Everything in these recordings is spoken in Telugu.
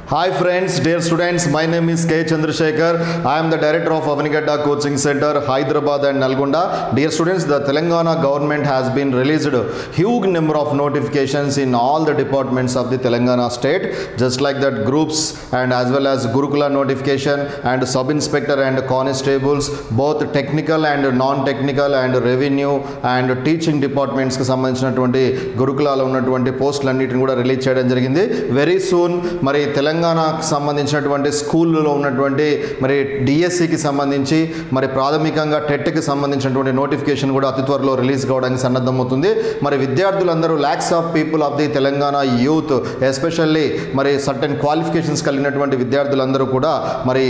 Hi friends, dear students, my name is K. Chandrasekhar. I am the director of Avanigadda Coaching Center, Hyderabad and Nalgonda. Dear students, the Telangana government has been released a huge number of notifications in all the departments of the Telangana state, just like that groups and as well as Gurukula notification and sub-inspector and constables, both technical and non-technical and revenue and teaching departments కి సంబంధించినటువంటి గురుకులాలో ఉన్నటువంటి పోస్టులన్నిటిని కూడా రిలీజ్ చేయడం జరిగింది. వెరీ సూన్ మరి తెలంగాణకు సంబంధించినటువంటి స్కూల్లో ఉన్నటువంటి మరి డిఎస్సికి సంబంధించి మరి ప్రాథమికంగా టెట్కి సంబంధించినటువంటి నోటిఫికేషన్ కూడా అతి త్వరలో రిలీజ్ కావడానికి సన్నద్ధమవుతుంది. మరి విద్యార్థులందరూ lakhs of people of the Telangana youth especially మరి సర్టెన్ క్వాలిఫికేషన్స్ కలిగినటువంటి విద్యార్థులందరూ కూడా మరి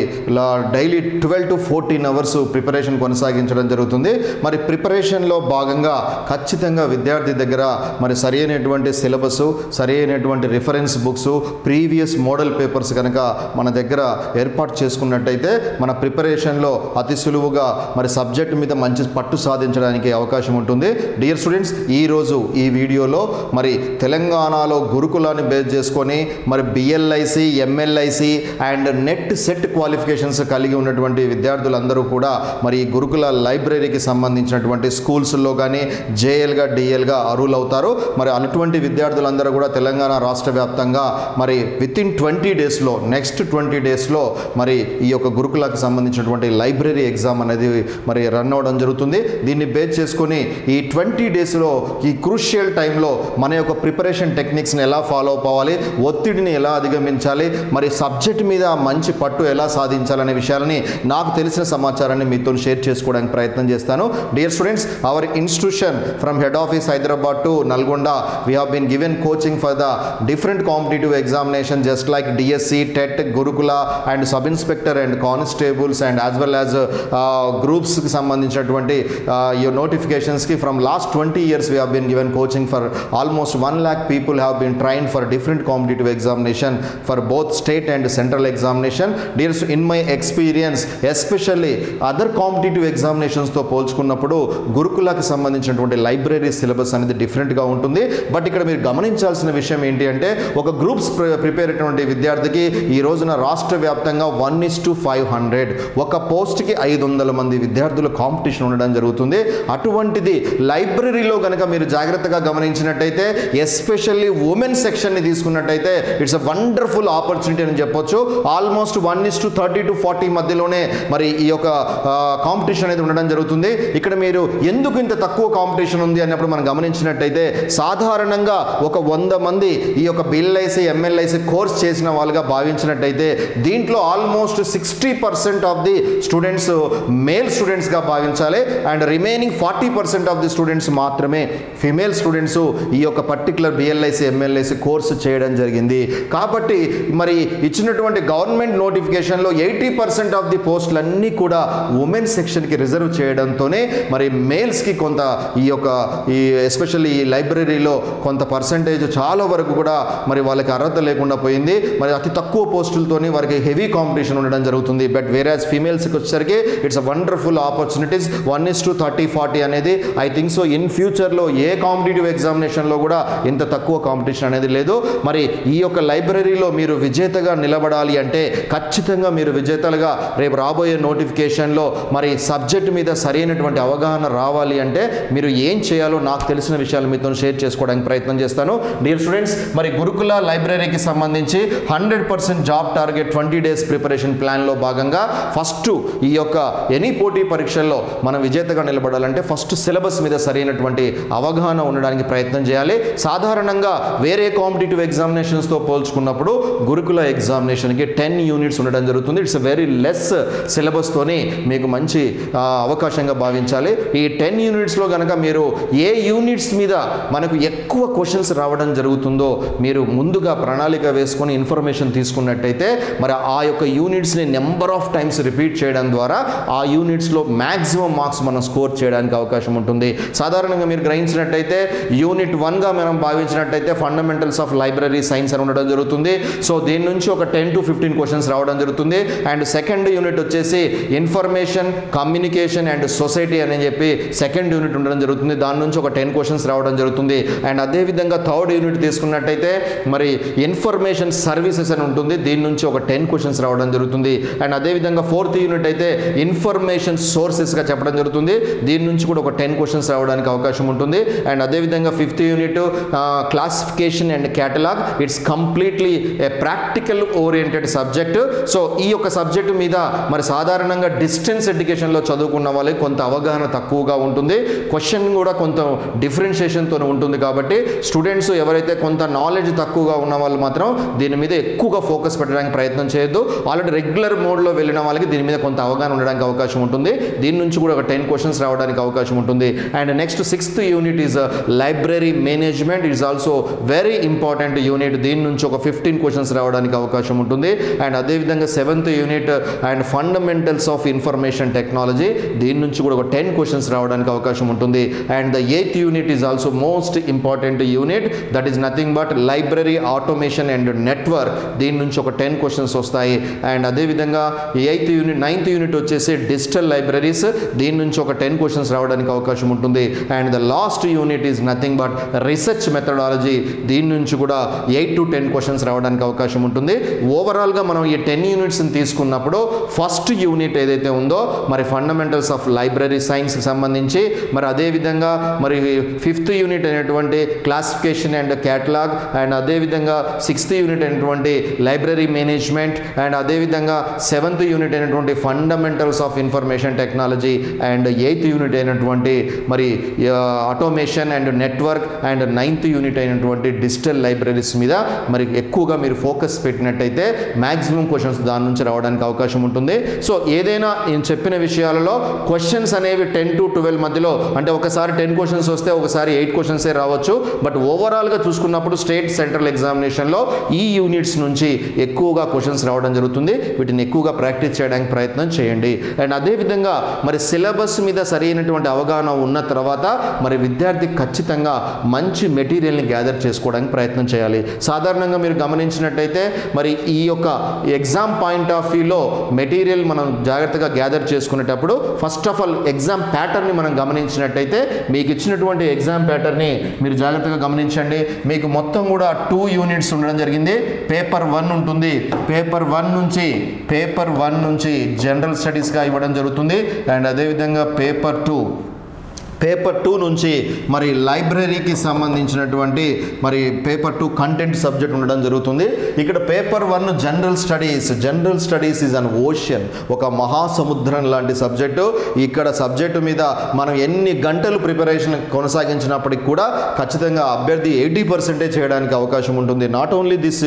డైలీ 12 to 14 అవర్స్ ప్రిపరేషన్ కొనసాగించడం జరుగుతుంది. మరి ప్రిపరేషన్లో భాగంగా ఖచ్చితంగా విద్యార్థి దగ్గర మరి సరి అయినటువంటి సిలబస్, సరి అయినటువంటి reference books, previous model papers కనుక మన దగ్గర ఏర్పాటు చేసుకున్నట్టయితే మన ప్రిపరేషన్లో అతి సులువుగా మరి సబ్జెక్ట్ మీద మంచి పట్టు సాధించడానికి అవకాశం ఉంటుంది. డియర్ స్టూడెంట్స్, ఈరోజు ఈ వీడియోలో మరి తెలంగాణలో గురుకులాన్ని బేస్ చేసుకొని మరి BLISc, MLISc and NET SET qualifications కలిగి ఉన్నటువంటి విద్యార్థులందరూ కూడా మరి ఈ గురుకుల లైబ్రరీకి సంబంధించినటువంటి స్కూల్స్లో కానీ జేఎల్గా డిఎల్గా అర్హులవుతారు. మరి అటువంటి విద్యార్థులందరూ కూడా తెలంగాణ రాష్ట్ర వ్యాప్తంగా మరి వితిన్ 20 డేస్లో నెక్స్ట్ 20 డేస్లో మరి ఈ యొక్క గురుకులకు సంబంధించినటువంటి లైబ్రరీ ఎగ్జామ్ అనేది మరి రన్ అవ్వడం జరుగుతుంది. దీన్ని బేస్ చేసుకొని ఈ 20 డేస్లో ఈ క్రూషియల్ టైంలో మన యొక్క ప్రిపరేషన్ టెక్నిక్స్ని ఎలా ఫాలో అవ్వాలి, ఒత్తిడిని ఎలా అధిగమించాలి, మరి సబ్జెక్ట్ మీద మంచి పట్టు ఎలా సాధించాలనే విషయాలని నాకు తెలిసిన సమాచారాన్ని మీతో షేర్ చేసుకోవడానికి ప్రయత్నం చేస్తాను. Dear students, hour institution from head office Hyderabad to Nalgonda, we have been given coaching for the different competitive examination just like DSC, TET, Gurukula and sub-inspector and constables and as well as groups కి సంబంధించినటువంటి your notifications కి from last 20 years we have been given coaching for almost 1 lakh people have been trained for different competitive examination for both state and central examination. Dear, in my experience especially other competitive examinations తో పోల్చుకున్నప్పుడు గురుకులకు సంబంధించినటువంటి లైబ్రరీ సిలబస్ అనేది డిఫరెంట్గా ఉంటుంది. బట్ ఇక్కడ మీరు గమనించాల్సిన విషయం ఏంటి అంటే ఒక గ్రూప్స్ ప్రిపేర్ అయినటువంటి విద్యార్థికి ఈ రోజున రాష్ట్ర వ్యాప్తంగా 1:500 ఒక పోస్ట్కి 500 మంది విద్యార్థుల కాంపిటీషన్ ఉండడం జరుగుతుంది. అటువంటిది లైబ్రరీలో కనుక మీరు జాగ్రత్తగా గమనించినట్టయితే ఎస్పెషల్లీ ఉమెన్ సెక్షన్ని తీసుకున్నట్టయితే ఇట్స్ అ వండర్ఫుల్ ఆపర్చునిటీ అని చెప్పొచ్చు. ఆల్మోస్ట్ 1:30 to 40 మధ్యలోనే మరి ఈ యొక్క కాంపిటీషన్ అనేది ఉండడం జరుగుతుంది. ఇక్కడ మీరు ఎందుకు ఇంత తక్కువ కాంపిటీషన్ ఉంది అన్నప్పుడు మనం గమనించినట్టయితే సాధారణంగా ఒక 100 మంది ఈ యొక్క బిఎల్ఐసి, ఎంఎల్ఐసి కోర్స్ చేసిన వాళ్ళుగా భావించినట్టయితే దీంట్లో almost 60% of the students male స్టూడెంట్స్గా భావించాలి and remaining 40% of the students మాత్రమే ఫిమేల్ స్టూడెంట్స్ ఈ యొక్క పర్టికులర్ బిఎల్ఐసి, ఎంఎల్ఐసి కోర్సు చేయడం జరిగింది. కాబట్టి మరి ఇచ్చినటువంటి గవర్నమెంట్ నోటిఫికేషన్లో 80% ఆఫ్ ది పోస్టులన్నీ కూడా ఉమెన్ సెక్షన్కి రిజర్వ్ చేయడంతోనే మరి మేల్స్కి కొంత ఈ ఎస్పెషల్లీ ఈ లైబ్రరీలో కొంత పర్సంటేజ్ చాలా వరకు కూడా మరి వాళ్ళకి అర్హత లేకుండా పోయింది. మరి అతి తక్కువ పోస్టులతోని వారికి హెవీ కాంపిటీషన్ ఉండడం జరుగుతుంది. బట్ వేరాజ్ ఫీమేల్స్కి వచ్చేసరికి ఇట్స్ అ వండర్ఫుల్ ఆపర్చునిటీస్. 1:30-40 అనేది ఐ థింక్ సో ఇన్ ఫ్యూచర్లో ఏ కాంపిటేటివ్ ఎగ్జామినేషన్లో కూడా ఇంత తక్కువ కాంపిటీషన్ అనేది లేదు. మరి ఈ యొక్క లైబ్రరీలో మీరు విజేతగా నిలబడాలి అంటే ఖచ్చితంగా మీరు విజేతలుగా రేపు రాబోయే నోటిఫికేషన్లో మరి సబ్జెక్ట్ మీద సరైనటువంటి అవగాహన రావాలి అంటే మీరు ఏం చేయాలో నాకు తెలిసిన విషయాలు మీతో షేర్ చేసుకోవడానికి ప్రయత్నం చేస్తాను. డియర్ స్టూడెంట్స్, మరి గురుకుల లైబ్రరీకి సంబంధించి 100% జాబ్ టార్గెట్ 20 డేస్ ప్రిపరేషన్ ప్లాన్లో భాగంగా ఫస్ట్ ఈ యొక్క ఎనీ పోటీ పరీక్షల్లో మనం విజేతగా నిలబడాలంటే ఫస్ట్ సిలబస్ మీద సరైనటువంటి అవగాహన ఉండడానికి ప్రయత్నం చేయాలి. సాధారణంగా వేరే కాంపిటేటివ్ ఎగ్జామినేషన్స్తో పోల్చుకున్నప్పుడు గురుకుల ఎగ్జామినేషన్కి 10 యూనిట్స్ ఉండడం జరుగుతుంది. ఇట్స్ వెరీ లెస్ సిలబస్తోని మీకు మంచి అవకాశంగా భావించాలి. ఈ 10 యూనిట్స్లో కనుక మీరు ఏ యూనిట్స్ మీద మనకు ఎక్కువ క్వశ్చన్స్ రావడం జరుగుతుందో మీరు ముందుగా ప్రణాళిక వేసుకొని ఇన్ఫర్మేషన్ తీసుకున్నట్టయితే మరి ఆ యొక్క యూనిట్స్ని నెంబర్ ఆఫ్ టైమ్స్ రిపీట్ చేయడం ద్వారా ఆ యూనిట్స్లో మ్యాక్సిమం మార్క్స్ మనం స్కోర్ చేయడానికి అవకాశం ఉంటుంది. సాధారణంగా మీరు గ్రహించినట్టయితే యూనిట్ 1గా మనం భావించినట్టయితే ఫండమెంటల్స్ ఆఫ్ లైబ్రరీ సైన్స్ అని ఉండడం జరుగుతుంది. సో దీని నుంచి ఒక 10 to 15 క్వశ్చన్స్ రావడం జరుగుతుంది. అండ్ సెకండ్ యూనిట్ వచ్చేసి ఇన్ఫర్మేషన్, కమ్యూనికేషన్ అండ్ సొసైటీ అని చెప్పి సెకండ్ యూనిట్ ఉండడం జరుగుతుంది. దాని నుంచి ఒక 10 క్వశ్చన్స్ రావడం జరుగుతుంది. అండ్ అదేవిధంగా థర్డ్ యూనిట్ తీసుకున్నట్టయితే మరి ఇన్ఫర్మేషన్ సర్వీస్ సర్వీసెస్ అని ఉంటుంది, దీని నుంచి ఒక 10 క్వశ్చన్స్ రావడం జరుగుతుంది. అండ్ అదేవిధంగా 4th యూనిట్ అయితే ఇన్ఫర్మేషన్ సోర్సెస్గా చెప్పడం జరుగుతుంది, దీని నుంచి కూడా ఒక 10 క్వశ్చన్స్ రావడానికి అవకాశం ఉంటుంది. అండ్ అదేవిధంగా 5th unit classification and catalogue, it's completely a practical oriented subject. So ఈ యొక్క సబ్జెక్టు మీద మరి సాధారణంగా డిస్టెన్స్ ఎడ్యుకేషన్లో చదువుకున్న వాళ్ళకి కొంత అవగాహన తక్కువగా ఉంటుంది, క్వశ్చన్ కూడా కొంత డిఫరెన్షియేషన్తో ఉంటుంది. కాబట్టి స్టూడెంట్స్ ఎవరైతే కొంత నాలెడ్జ్ తక్కువగా ఉన్న వాళ్ళు మాత్రం దీని మీద ఎక్కువగా ఫోకస్ పెట్టడానికి ప్రయత్నం చేయొద్దు. ఆల్రెడీ రెగ్యులర్ మోడ్లో వెళ్ళిన వాళ్ళకి దీని మీద కొంత అవగాహన ఉండడానికి అవకాశం ఉంటుంది, దీని నుంచి కూడా ఒక 10 క్వశ్చన్స్ రావడానికి అవకాశం ఉంటుంది. And next 6th unit is library management, it's also very important unit, దీని నుంచి ఒక 15 క్వశ్చన్స్ రావడానికి అవకాశం ఉంటుంది. అండ్ అదేవిధంగా 7th unit and fundamentals of information technology, దీని నుంచి కూడా ఒక 10 క్వశ్చన్స్ రావడానికి అవకాశం ఉంటుంది. And the 8th unit is also most important unit, that is nothing but library automation and network, దీని నుంచి ఒక 10 క్వశ్చన్స్ వస్తాయి. అండ్ అదేవిధంగా 8th యూనిట్ 9th యూనిట్ వచ్చేసి డిజిటల్ లైబ్రరీస్, దీని నుంచి ఒక 10 క్వశ్చన్స్ రావడానికి అవకాశం ఉంటుంది. And the last unit is nothing but research methodology, దీని నుంచి కూడా 8 to 10 క్వశ్చన్స్ రావడానికి అవకాశం ఉంటుంది. ఓవరాల్గా మనం ఈ 10 యూనిట్స్ని తీసుకున్నప్పుడు ఫస్ట్ యూనిట్ ఏదైతే ఉందో మరి ఫండమెంటల్స్ ఆఫ్ లైబ్రరీ సైన్స్కి సంబంధించి, మరి అదేవిధంగా మరి 5th యూనిట్ అయినటువంటి క్లాసిఫికేషన్ అండ్ క్యాటలాగ్, అండ్ అదేవిధంగా 6th యూనిట్ అయినటువంటి లైబ్రరీ మేనేజ్మెంట్, అండ్ అదేవిధంగా 7th యూనిట్ అయినటువంటి fundamentals of information technology, and 8th unit అయినటువంటి మరి automation and network, and 9th unit అయినటువంటి డిజిటల్ లైబ్రరీస్ మీద మరి ఎక్కువగా మీరు ఫోకస్ పెట్టినట్టయితే మ్యాక్సిమం క్వశ్చన్స్ దాని నుంచి రావడానికి అవకాశం ఉంటుంది. సో ఏదైనా నేను చెప్పిన విషయాలలో క్వశ్చన్స్ అనేవి 10 to 12 మధ్యలో, అంటే ఒకసారి 10 క్వశ్చన్స్ వస్తే ఒకసారి 8 క్వశ్చన్సే రావచ్చు. బట్ ఓవరాల్గా చూసుకున్నప్పుడు స్టేట్ సెంట్రల్ ఎగ్జామినేషన్లో ఈ యూనిట్స్ నుంచి ఎక్కువగా క్వశ్చన్స్ రావడం జరుగుతుంది, వీటిని ఎక్కువగా ప్రాక్టీస్ చేయడానికి ప్రయత్నం చేయండి. అండ్ అదేవిధంగా మరి సిలబస్ మీద సరైనటువంటి అవగాహన ఉన్న తర్వాత మరి విద్యార్థి ఖచ్చితంగా మంచి మెటీరియల్ని గ్యాదర్ చేసుకోవడానికి ప్రయత్నం చేయాలి. సాధారణంగా మీరు గమనించినట్టయితే మరి ఈ యొక్క ఎగ్జామ్ పాయింట్ ఆఫ్ వ్యూలో మెటీరియల్ మనం జాగ్రత్తగా గ్యాదర్ చేసుకునేటప్పుడు ఫస్ట్ ఆఫ్ ఆల్ ఎగ్జామ్ ప్యాటర్న్ని మనం గమనించినట్టయితే, మీకు ఇచ్చినటువంటి ఎగ్జామ్ ప్యాటర్న్ని మీరు జాగ్రత్తగా గమనించండి. మీకు మొత్తం కూడా 2 యూనిట్స్ ఉండడం జరిగింది. పేపర్ 1 ఉంటుంది, పేపర్ 1 నుంచి జనరల్ స్టడీస్గా ఇవ్వడం జరుగుతుంది. అండ్ అదేవిధంగా పేపర్ 2 నుంచి మరి లైబ్రరీకి సంబంధించినటువంటి మరి పేపర్ 2 కంటెంట్ సబ్జెక్ట్ ఉండడం జరుగుతుంది. ఇక్కడ paper 1 general studies is an ocean, ఒక మహాసముద్రం లాంటి సబ్జెక్టు. ఇక్కడ సబ్జెక్టు మీద మనం ఎన్ని గంటలు ప్రిపరేషన్ కొనసాగించినప్పటికి కూడా ఖచ్చితంగా అభ్యర్థి 80% చేయడానికి అవకాశం ఉంటుంది. Not only this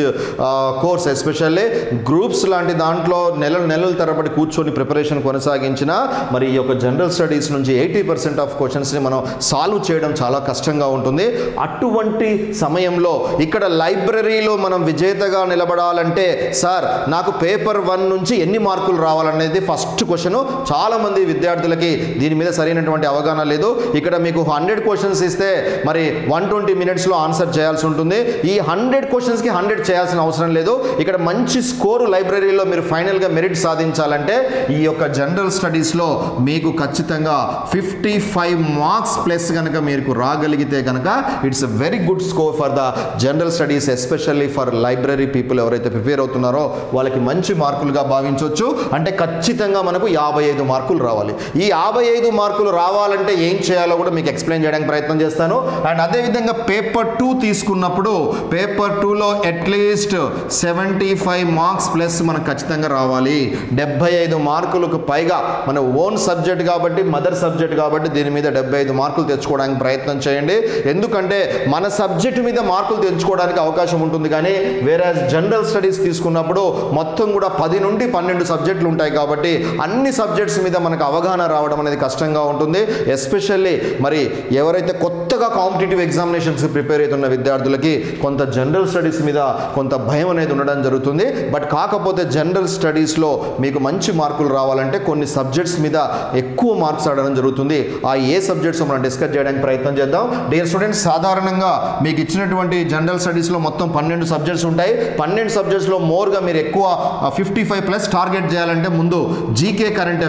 course, especially groups లాంటి దాంట్లో నెలల తరబడి కూర్చొని ప్రిపరేషన్ కొనసాగించిన మరి ఈ యొక్క జనరల్ స్టడీస్ నుంచి 80% ఆఫ్ క్వశ్చన్స్ని మనం సాల్వ్ చేయడం చాలా కష్టంగా ఉంటుంది. అటువంటి సమయంలో ఇక్కడ లైబ్రరీలో మనం విజేతగా నిలబడాలంటే సార్ నాకు పేపర్ 1 నుంచి ఎన్ని మార్కులు రావాలనేది ఫస్ట్ క్వశ్చన్. చాలామంది విద్యార్థులకి దీని మీద సరైనటువంటి అవగాహన లేదు. ఇక్కడ మీకు 100 క్వశ్చన్స్ ఇస్తే మరి 120 మినిట్స్లో ఆన్సర్ చేయాల్సి ఉంటుంది. ఈ 100 క్వశ్చన్స్కి 100 చేయాల్సిన అవసరం లేదు. ఇక్కడ మంచి స్కోరు లైబ్రరీలో మీరు ఫైనల్గా మెరిట్ సాధించాలంటే ఈ యొక్క జనరల్ స్టడీస్లో మీకు ఖచ్చితంగా 55 మార్క్స్ ప్లస్ కనుక మీరు రాగలిగితే కనుక it's a very good score for the general studies, especially for library people ఎవరైతే ప్రిపేర్ అవుతున్నారో వాళ్ళకి మంచి మార్కులుగా భావించవచ్చు. అంటే ఖచ్చితంగా మనకు 55 మార్కులు రావాలి. ఈ 55 మార్కులు రావాలంటే ఏం చేయాలో కూడా మీకు ఎక్స్ప్లెయిన్ చేయడానికి ప్రయత్నం చేస్తాను. అండ్ అదేవిధంగా పేపర్ 2 తీసుకున్నప్పుడు పేపర్ 2లో అట్లీస్ట్ 75 మార్క్స్ ప్లస్ మనకు ఖచ్చితంగా రావాలి. 75 మార్కులకు పైగా మన ఓన్ సబ్జెక్ట్ కాబట్టి, మదర్ సబ్జెక్ట్ కాబట్టి దీని మీద 75 మార్కులు తెచ్చుకోవడానికి ప్రయత్నం చేయండి. ఎందుకంటే మన సబ్జెక్టు మీద మార్కులు తెచ్చుకోవడానికి అవకాశం ఉంటుంది, కానీ వేరే జనరల్ స్టడీస్ తీసుకున్నప్పుడు మొత్తం కూడా 10 నుండి 12 సబ్జెక్టులు ఉంటాయి కాబట్టి అన్ని సబ్జెక్ట్స్ మీద మనకు అవగాహన రావడం అనేది కష్టంగా ఉంటుంది. ఎస్పెషల్లీ మరి ఎవరైతే కొత్తగా కాంపిటేటివ్ ఎగ్జామినేషన్స్ ప్రిపేర్ అవుతున్న విద్యార్థులకి కొంత జనరల్ స్టడీస్ మీద కొంత భయం అనేది ఉండడం జరుగుతుంది. బట్ కాకపోతే జనరల్ స్టడీస్లో మీకు మంచి మార్కులు రావాలంటే కొన్ని సబ్జెక్ట్స్ మీద ఎక్కువ మార్క్స్ ఆడడం జరుగుతుంది. ఆ ఏ సబ్జెక్ట్స్ మనం డిస్కస్ చేయడానికి ప్రయత్నం చేద్దాం. డియర్ స్టూడెంట్స్, సాధారణంగా మీకు ఇచ్చినటువంటి జనరల్ స్టడీస్లో మొత్తం 12 సబ్జెక్ట్స్ ఉంటాయి. 12 సబ్జెక్ట్స్లో మోర్గా మీరు ఎక్కువ 55+ టార్గెట్ చేయాలంటే ముందు జీకే కరెంట్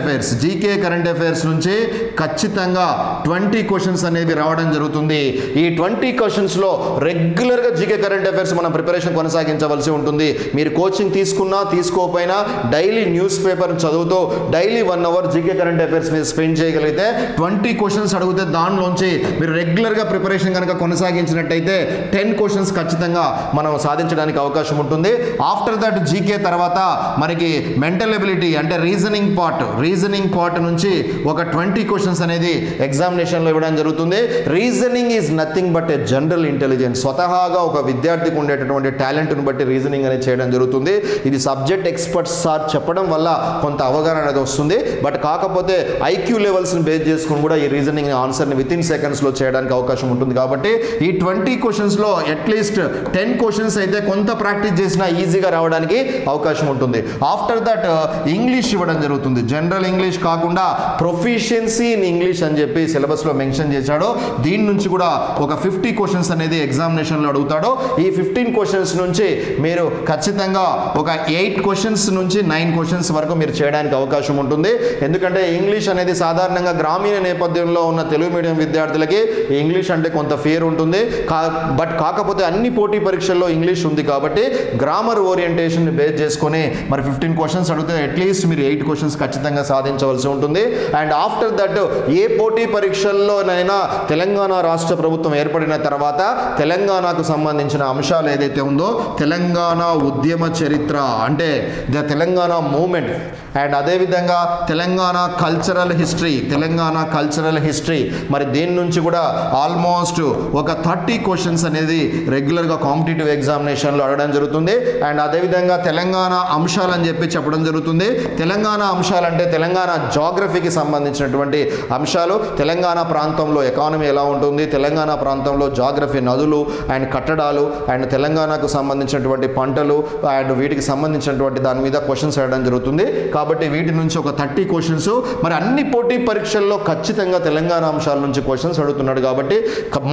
అఫైర్స్ నుంచి ఖచ్చితంగా 20 క్వశ్చన్స్ అనేవి రావడం జరుగుతుంది. ఈ 20 క్వశ్చన్స్లో రెగ్యులర్గా జీకే కరెంట్ అఫైర్స్ మనం ప్రిపరేషన్ కొనసాగించవలసి ఉంటుంది. మీరు కోచింగ్ తీసుకున్నా తీసుకోకపోయినా డైలీ న్యూస్ పేపర్ చదువుతూ daily 1 hour GK current affairs మీద స్పెండ్ చేయగలిగితే 20 క్వశ్చన్స్ అడిగితే దానిలోంచి మీరు రెగ్యులర్గా ప్రిపరేషన్ కనుక కొనసాగించినట్టయితే 10 క్వశ్చన్స్ ఖచ్చితంగా మనం సాధించడానికి అవకాశం ఉంటుంది. ఆఫ్టర్ దట్ జీకే తర్వాత మనకి మెంటల్ ఎబిలిటీ అంటే రీజనింగ్ పార్ట్ నుంచి ఒక 20 క్వశ్చన్స్ అనేది ఎగ్జామినేషన్లో ఇవ్వడం జరుగుతుంది. Reasoning is nothing but A general intelligence. స్వతహాగా ఒక విద్యార్థికి ఉండేటటువంటి టాలెంట్ను బట్టి రీజనింగ్ అనేది చేయడం జరుగుతుంది. ఇది సబ్జెక్ట్ ఎక్స్పర్ట్స్ సార్ చెప్పడం వల్ల కొంత అవగాహన అనేది వస్తుంది. బట్ కాకపోతే ఐక్యూ లెవెల్స్ని బేస్ చేసుకుని కూడా ఈ రీజనింగ్ ఆన్సర్ని వితిన్ సెకండ్స్లో చేయడానికి అవకాశం ఉంటుంది. కాబట్టి ఈ 20 క్వశ్చన్స్లో అట్లీస్ట్ 10 క్వశ్చన్స్ అయితే కొంత ప్రాక్టీస్ చేసినా ఈజీగా రావడానికి అవకాశం ఉంటుంది. ఆఫ్టర్ దట్ ఇంగ్లీష్ ఇవ్వడం జరుగుతుంది. జనరల్ ఇంగ్లీష్ కాకుండా ప్రొఫిషియన్సీ ఇన్ ఇంగ్లీష్ అని చెప్పి సిలబస్లో మెన్షన్ చేశాడు. దీని నుంచి కూడా ఒక 50 క్వశ్చన్స్ అనేది ఎగ్జామినేషన్లో అడుగుతాడు. ఈ 15 క్వశ్చన్స్ నుంచి మీరు ఖచ్చితంగా ఒక 8 క్వశ్చన్స్ నుంచి 9 క్వశ్చన్స్ వరకు మీరు చేయడానికి అవకాశం ఉంటుంది. ఎందుకంటే ఇంగ్లీష్ అనేది సాధారణంగా గ్రామీణ నేపథ్యంలో ఉన్న తెలుగు మీడియం విద్యార్థులకి ఇంగ్లీష్ అంటే కొంత ఫేర్ ఉంటుంది. బట్ కాకపోతే అన్ని పోటీ పరీక్షల్లో ఇంగ్లీష్ ఉంది కాబట్టి గ్రామర్ ఓరియంటేషన్ బేస్ చేసుకొని మరి 15 క్వశ్చన్స్ అడిగితే అట్లీస్ట్ మీరు 8 క్వశ్చన్స్ ఖచ్చితంగా సాధించవలసి ఉంటుంది. అండ్ ఆఫ్టర్ దట్ ఏ పోటీ పరీక్షల్లోనైనా తెలంగాణ రాష్ట్ర ప్రభుత్వం ఏర్పడిన తర్వాత తెలంగాణకు సంబంధించిన అంశాలు ఏదైతే ఉందో తెలంగాణ ఉద్యమ చరిత్ర అంటే ద తెలంగాణ మూమెంట్ అండ్ అదేవిధంగా తెలంగాణ కల్చరల్ హిస్టరీ మరి దీని నుంచి కూడా ఆల్మోస్ట్ ఒక 30 క్వశ్చన్స్ అనేది రెగ్యులర్గా కాంపిటేటివ్ ఎగ్జామినేషన్లో అడగడం జరుగుతుంది. అండ్ అదేవిధంగా తెలంగాణ అంశాలు అని చెప్పి చెప్పడం జరుగుతుంది. తెలంగాణ అంశాలు అంటే తెలంగాణ జాగ్రఫీకి సంబంధించినటువంటి అంశాలు, తెలంగాణ ప్రాంతంలో ఎకానమీ ఎలా ఉంటుంది, తెలంగాణ ప్రాంతంలో జాగ్రఫీ, నదులు అండ్ కట్టడాలు అండ్ తెలంగాణకు సంబంధించినటువంటి పంటలు అండ్ వీటికి సంబంధించినటువంటి దాని మీద క్వశ్చన్స్ అడగడం జరుగుతుంది. కాబట్టి వీటి నుంచి ఒక 30 క్వశ్చన్స్ మరి అన్ని పోటీ పరీక్షల్లో ఖచ్చితంగా తెలంగాణ అంశాల నుంచి క్వశ్చన్స్ అడుగుతున్నాడు. కాబట్టి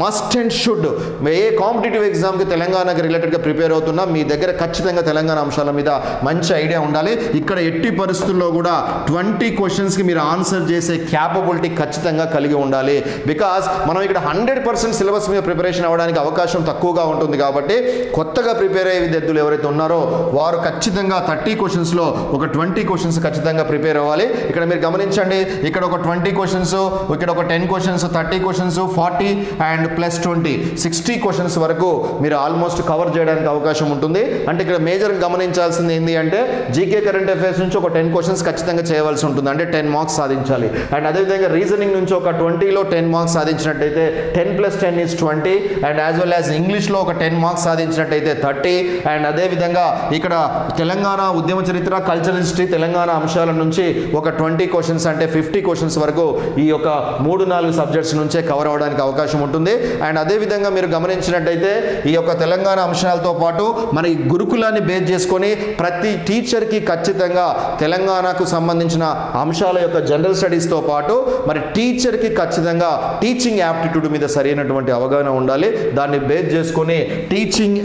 must and should A competitive ఎగ్జామ్కి తెలంగాణకి రిలేటెడ్గా ప్రిపేర్ అవుతున్నా మీ దగ్గర ఖచ్చితంగా తెలంగాణ అంశాల మీద మంచి ఐడియా ఉండాలి. ఇక్కడ ఎట్టి పరిస్థితుల్లో కూడా 20 క్వశ్చన్స్కి మీరు ఆన్సర్ చేసే క్యాపబిలిటీ ఖచ్చితంగా కలిగి ఉండాలి. బికాస్ మనం ఇక్కడ 100% సిలబస్ మీద ప్రిపరేషన్ అవ్వడానికి అవకాశం తక్కువగా ఉంటుంది. కాబట్టి కొత్తగా ప్రిపేర్ అయ్యే విద్యార్థులు ఎవరైతే ఉన్నారో వారు ఖచ్చితంగా 30 క్వశ్చన్స్లో ఒక 20 క్వశ్చన్స్ ఖచ్చితంగా ప్రిపేర్ అవ్వాలి. ఇక్కడ మీరు గమనించండి, ఇక్కడ ఒక 20 క్వశ్చన్స్, ఇక్కడ ఒక 10 questions, 30 questions, 40 and plus 20 60 questions వరకు మీరు ఆల్మోస్ట్ కవర్ చేయడానికి అవకాశం ఉంటుంది. అంటే ఇక్కడ మేజర్ గమనించాల్సింది ఏంటి అంటే జీకే కరెంట్ అఫైర్స్ నుంచి ఒక 10 క్వశ్చన్స్ ఖచ్చితంగా చేయవలసి ఉంటుంది. అంటే 10 మార్క్స్ సాధించాలి. అండ్ అదేవిధంగా రీజనింగ్ నుంచి ఒక 20లో 10 మార్క్స్ సాధించినట్టయితే 10 + 10 = 20 అండ్ యాజ్ వెల్ యాజ్ ఇంగ్లీష్లో ఒక 10 మార్క్స్ సాధించినట్టయితే 30 అండ్ అదేవిధంగా ఇక్కడ తెలంగాణ ఉద్యమ చరిత్ర, కల్చరల్ హిస్టరీ, తెలంగాణ అంశాల నుంచి ఒక 20 క్వశ్చన్స్ అంటే 50 క్వశ్చన్స్ వరకు ఈ యొక్క 3-4 సబ్జెక్ట్స్ నుంచే కవర్ అవ్వడానికి అవకాశం ఉంటుంది. అండ్ అదేవిధంగా మీరు గమనించినట్టయితే ఈ యొక్క తెలంగాణ అంశాలతో పాటు మరి గురుకులాన్ని బేస్ చేసుకొని ప్రతి టీచర్కి ఖచ్చితంగా తెలంగాణకు సంబంధించిన అంశాల యొక్క జనరల్ స్టడీస్తో పాటు మరి టీచర్కి ఖచ్చితంగా టీచింగ్ యాప్టిట్యూడ్ మీద సరైనటువంటి అవగాహన ఉండాలి. దాన్ని బేస్ చేసుకొని టీచింగ్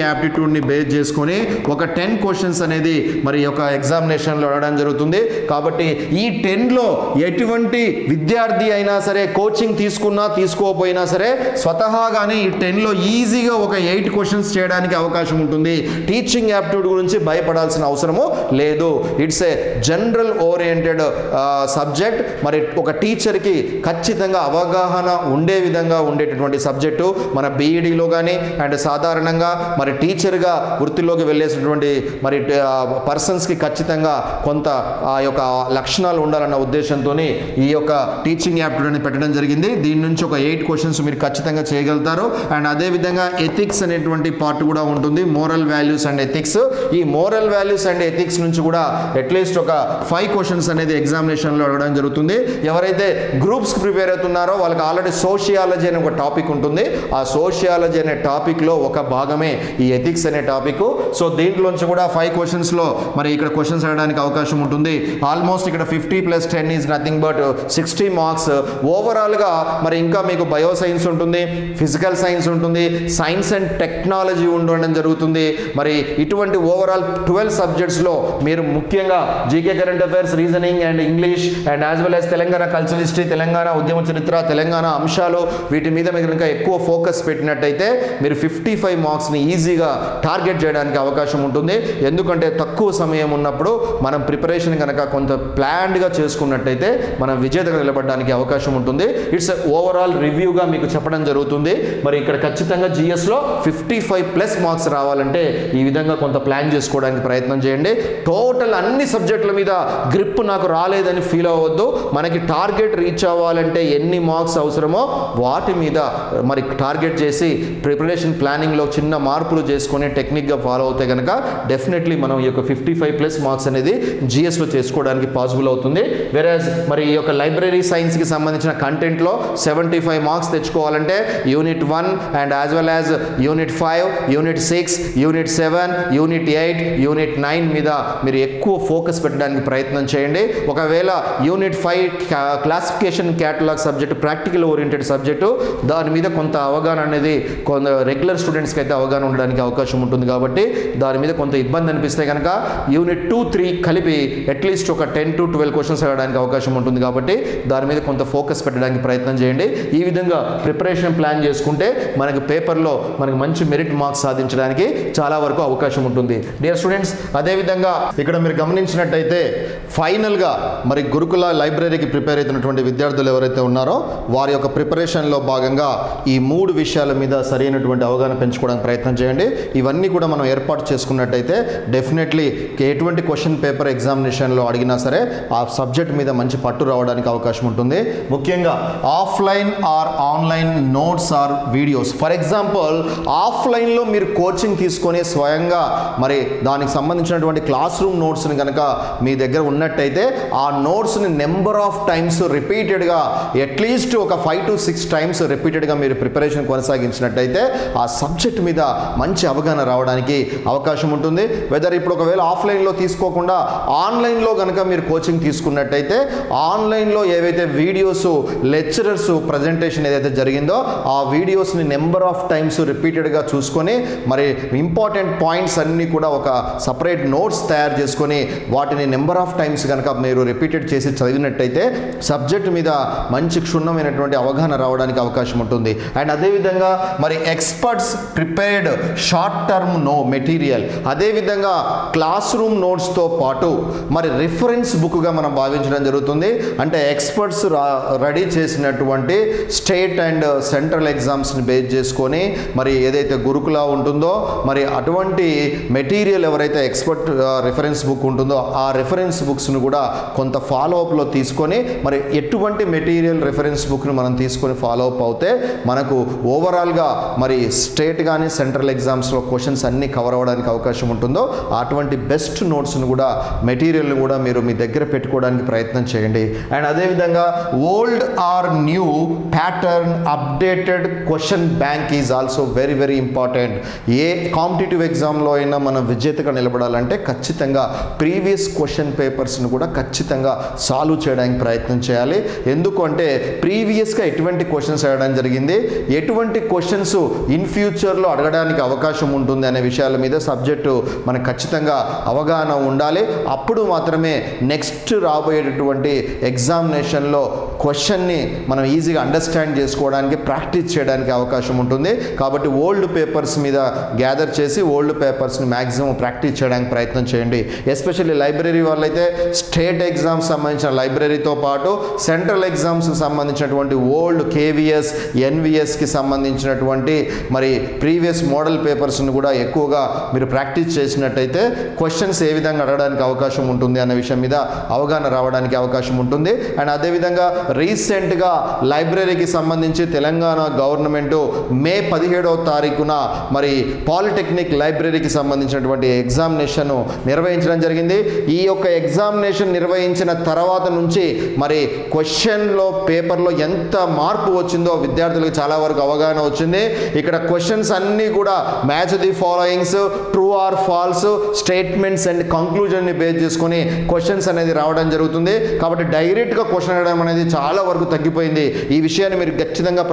యాప్టిట్యూడ్ని బేస్ చేసుకొని ఒక 10 క్వశ్చన్స్ అనేది మరి యొక్క ఎగ్జామినేషన్లో అడగడం జరుగుతుంది. కాబట్టి ఈ 10లో ఎటువంటి విద్యార్థి అయినా సరే కోచింగ్ తీసుకున్నా తీసుకోకపోయినా సరే స్వతహాగానే ఈ 10లో ఈజీగా ఒక 8 క్వశ్చన్స్ చేయడానికి అవకాశం ఉంటుంది. టీచింగ్ యాప్టిట్యూడ్ గురించి భయపడాల్సిన అవసరము లేదు. It's a general oriented subject. మరి ఒక టీచర్కి ఖచ్చితంగా అవగాహన ఉండే విధంగా ఉండేటటువంటి సబ్జెక్టు మన బీఈడీలో కానీ అండ్ సాధారణంగా మరి టీచర్గా వృత్తిలోకి వెళ్ళేసినటువంటి మరి పర్సన్స్కి ఖచ్చితంగా కొంత ఆ యొక్క లక్షణాలు ఉండాలన్న ఉద్దేశంతో ఈ యొక్క టీచింగ్ యాప్టిట్యూడ్ అని పెట్టడం జరిగింది. దీని నుంచి ఒక 8 క్వశ్చన్స్ మీరు ఖచ్చితంగా చేయగలుగుతారు. అండ్ అదేవిధంగా ఎథిక్స్ అనేటువంటి పార్ట్ కూడా ఉంటుంది, మోరల్ వాల్యూస్ అండ్ ఎథిక్స్. ఈ మోరల్ వాల్యూస్ అండ్ ఎథిక్స్ నుంచి కూడా అట్లీస్ట్ ఒక 5 క్వశ్చన్స్ అనేది ఎగ్జామినేషన్లో అడగడం జరుగుతుంది. ఎవరైతే గ్రూప్స్కి ప్రిపేర్ అవుతున్నారో వాళ్ళకి ఆల్రెడీ సోషియాలజీ అనే ఒక టాపిక్ ఉంటుంది. ఆ సోషియాలజీ అనే టాపిక్లో ఒక భాగమే ఈ ఎథిక్స్ అనే టాపిక్. సో దీంట్లోంచి కూడా 5 క్వశ్చన్స్లో మరి ఇక్కడ క్వశ్చన్ క్వశ్చన్స్ అడగడానికి అవకాశం ఉంటుంది. ఆల్మోస్ట్ ఇక్కడ 50 + 10 ఈజ్ నథింగ్ బట్ 60 మార్క్స్. ఓవరాల్గా మరి ఇంకా మీకు బయో సైన్స్ ఉంటుంది, ఫిజికల్ సైన్స్ ఉంటుంది, సైన్స్ అండ్ టెక్నాలజీ ఉండడం జరుగుతుంది. మరి ఇటువంటి ఓవరాల్ 12 సబ్జెక్ట్స్లో మీరు ముఖ్యంగా GK current affairs, reasoning and English and as well as Telangana cultural history, Telangana ఉద్యమ చరిత్ర, తెలంగాణ అంశాలు వీటి మీద మీరు ఇంకా ఎక్కువ ఫోకస్ పెట్టినట్టయితే మీరు 55 మార్క్స్ని ఈజీగా టార్గెట్ చేయడానికి అవకాశం ఉంటుంది. ఎందుకంటే తక్కువ సమయం ఉన్నప్పుడు మనం ప్రిపరేషన్ కనుక కొంత ప్లాన్డ్గా చేసుకున్నట్టయితే మనం విజేతగా నిలబడడానికి అవకాశం ఉంటుంది. ఇట్స్ ఓవరాల్ రివ్యూగా మీకు చెప్పడం జరుగుతుంది. మరి ఇక్కడ ఖచ్చితంగా జిఎస్లో 55+ మార్క్స్ రావాలంటే ఈ విధంగా కొంత ప్లాన్ చేసుకోవడానికి ప్రయత్నం చేయండి. టోటల్ అన్ని సబ్జెక్టుల మీద గ్రిప్ నాకు రాలేదని ఫీల్ అవ్వద్దు. మనకి టార్గెట్ రీచ్ అవ్వాలంటే ఎన్ని మార్క్స్ అవసరమో వాటి మీద మరి టార్గెట్ చేసి ప్రిపరేషన్ ప్లానింగ్లో చిన్న మార్పులు చేసుకొని టెక్నిక్గా ఫాలో అవుతే కనుక డెఫినెట్లీ మనం ఈ యొక్క 55+ మార్క్స్ అనేది జిఎస్లో చేసుకోవడానికి పాసిబుల్ అవుతుంది. వెరాజ్ మరి ఈ యొక్క లైబ్రరీ సైన్స్కి సంబంధించిన కంటెంట్లో 75 మార్క్స్ తెచ్చుకోవాలంటే unit 1 and as well as unit 5, unit 6, unit 7, unit 8, unit 9 మీద మీరు ఎక్కువ ఫోకస్ పెట్టడానికి ప్రయత్నం చేయండి. ఒకవేళ unit 5 classification catalogue subject practical oriented subject, దాని మీద కొంత అవగాహన అనేది కొంత రెగ్యులర్ స్టూడెంట్స్కి అయితే అవగాహన ఉండడానికి అవకాశం ఉంటుంది. కాబట్టి దాని మీద కొంత ఇబ్బంది అనిపిస్తే కనుక యూనిట్ 2, 3 కలిపి అట్లీస్ట్ ఒక 10 to 12 క్వశ్చన్స్ అడగడానికి అవకాశం ఉంటుంది. కాబట్టి దాని మీద కొంత ఫోకస్ పెట్టడానికి ప్రయత్నం చేయండి. ఈ విధంగా ప్రిపరేషన్ ప్లాన్ చేసుకుంటే మనకి పేపర్లో మనకి మంచి మెరిట్ మార్క్స్ సాధించడానికి చాలా వరకు అవకాశం ఉంటుంది. డియర్ స్టూడెంట్స్, అదేవిధంగా ఇక్కడ మీరు గమనించినట్టయితే ఫైనల్గా మరి గురుకుల లైబ్రరీకి ప్రిపేర్ అవుతున్నటువంటి విద్యార్థులు ఎవరైతే ఉన్నారో వారి యొక్క ప్రిపరేషన్లో భాగంగా ఈ 3 విషయాల మీద సరైనటువంటి అవగాహన పెంచుకోవడానికి ప్రయత్నం చేయండి. ఇవన్నీ కూడా మనం ఏర్పాటు చేసుకున్నట్టయితే డెఫినెట్లీ ఎటువంటి క్వశ్చన్ పేపర్ ఎగ్జామినేషన్లో అడిగినా సరే ఆ సబ్జెక్ట్ మీద మంచి పట్టు రావడానికి అవకాశం ఉంటుంది. ముఖ్యంగా offline or online notes or videos. For example ఆఫ్లైన్లో మీరు కోచింగ్ తీసుకొని స్వయంగా మరి దానికి సంబంధించినటువంటి క్లాస్ రూమ్ నోట్స్ని కనుక మీ దగ్గర ఉన్నట్టయితే ఆ నోట్స్ని నెంబర్ ఆఫ్ టైమ్స్ రిపీటెడ్గా అట్లీస్ట్ ఒక 5 to 6 టైమ్స్ రిపీటెడ్గా మీరు ప్రిపరేషన్ కొనసాగించినట్టయితే ఆ సబ్జెక్ట్ మీద మంచి అవగాహన రావడానికి అవకాశం ఉంటుంది. వెదర్ ఇప్పుడు ఒకవేళ ఆఫ్లైన్లో తీసుకోకుండా ఆన్లైన్లో కనుక మీరు కోచింగ్ తీసుకున్నట్టయితే ఆన్లైన్లో ఏవైతే వీడియోస్ లెక్చరర్స్ ప్రజెంటేషన్ ఏదైతే జరిగిందో ఆ వీడియోస్ని నెంబర్ ఆఫ్ టైమ్స్ రిపీటెడ్గా చూసుకొని మరి ఇంపార్టెంట్ పాయింట్స్ అన్నీ కూడా ఒక సపరేట్ నోట్స్ తయారు చేసుకొని వాటిని నెంబర్ ఆఫ్ టైమ్స్ కనుక మీరు రిపీటెడ్ చేసి చదివినట్టయితే సబ్జెక్ట్ మీద మంచి క్షుణ్ణమైనటువంటి అవగాహన రావడానికి అవకాశం ఉంటుంది. అండ్ అదేవిధంగా మరి experts prepared short term material, అదేవిధంగా క్లాస్ రూమ్ నోట్స్తో పాటు మరి రిఫరెన్స్ బుక్గా మనం భావించడం జరుగుతుంది. అంటే ఎక్స్పర్ట్స్ రెడీ చేసినటువంటి స్టేట్ అండ్ సెంట్రల్ ఎగ్జామ్స్ని బేస్ చేసుకొని మరి ఏదైతే గురుకుల ఉంటుందో మరి అటువంటి మెటీరియల్ ఎవరైతే ఎక్స్పర్ట్ రిఫరెన్స్ బుక్ ఉంటుందో ఆ రిఫరెన్స్ బుక్స్ను కూడా కొంత ఫాలో అప్లో తీసుకొని మరి ఎటువంటి మెటీరియల్ రిఫరెన్స్ బుక్ను మనం తీసుకొని ఫాలో అప్ అవుతే మనకు ఓవరాల్గా మరి స్టేట్ కానీ సెంట్రల్ ఎగ్జామ్స్లో క్వశ్చన్స్ అన్నీ కవర్ అవ్వడానికి అవకాశం ఉంటుందో అటువంటి బెస్ట్ నోట్స్ను కూడా మెటీరియల్ని కూడా మీరు మీ దగ్గర పెట్టుకోవడానికి ప్రయత్నం చేయండి. అండ్ అదేవిధంగా old or new pattern updated question bank is also very very important. ఏ కాంపిటేటివ్ ఎగ్జామ్లో అయినా మనం విజేతగా నిలబడాలంటే ఖచ్చితంగా ప్రీవియస్ క్వశ్చన్ పేపర్స్ను కూడా ఖచ్చితంగా సాల్వ్ చేయడానికి ప్రయత్నం చేయాలి. ఎందుకంటే ప్రీవియస్గా ఎటువంటి క్వశ్చన్స్ అడగడం జరిగింది, ఎటువంటి క్వశ్చన్స్ ఇన్ ఫ్యూచర్లో అడగడానికి అవకాశం ఉంటుంది అనే విషయాల మీద సబ్జెక్టు మనకు ఖచ్చితంగా అవగాహన ఉండాలి. అప్పుడు మాత్రమే నెక్స్ట్ రాబోయేటటువంటి ఎగ్జామినేషన్లో క్వశ్చన్ని మనం ఈజీగా అండర్స్టాండ్ చేసుకోవడానికి ప్రాక్టీస్ చేయడానికి అవకాశం ఉంటుంది. కాబట్టి ఓల్డ్ పేపర్స్ మీద గ్యాదర్ చేసి ఓల్డ్ పేపర్స్ని మ్యాక్సిమం ప్రాక్టీస్ చేయడానికి ప్రయత్నం చేయండి. ఎస్పెషల్లీ లైబ్రరీ వాళ్ళైతే స్టేట్ ఎగ్జామ్స్ సంబంధించిన లైబ్రరీతో పాటు సెంట్రల్ ఎగ్జామ్స్కి సంబంధించినటువంటి ఓల్డ్ కేవీఎస్ ఎన్విఎస్కి సంబంధించినటువంటి మరి ప్రీవియస్ మోడల్ పేపర్స్ని కూడా ఎక్కువగా మీరు ప్రాక్టీస్ చేసినట్టయితే క్వశ్చన్స్ ఏ విధంగా అడగడానికి అవకాశం ఉంటుంది అనే విషయం మీద అవగాహన రావడానికి అవకాశం ఉంటుంది. అండ్ అదేవిధంగా రీసెంట్గా లైబ్రరీకి సంబంధించి తెలంగాణ గవర్నమెంట్ మే 17వ తారీఖున మరి పాలిటెక్నిక్ లైబ్రరీకి సంబంధించినటువంటి ఎగ్జామినేషన్ నిర్వహించడం జరిగింది. ఈ యొక్క ఎగ్జామినేషన్ నిర్వహించిన తర్వాత నుంచి మరి క్వశ్చన్లో పేపర్లో ఎంత మార్పు వచ్చిందో విద్యార్థులకు చాలా వరకు అవగాహన వచ్చింది. ఇక్కడ క్వశ్చన్స్ అన్నీ కూడా match the followings, true or false, statements and కంక్లూజన్ని బేస్ చేసుకొని క్వశ్చన్స్ అనేది రావడం జరుగుతుంది. కాబట్టి డైరెక్ట్గా క్వశ్చన్ అడగడం అనేది చాలా వరకు తగ్గిపోయింది. ఈ విషయాన్ని మీరు ఖచ్చితంగా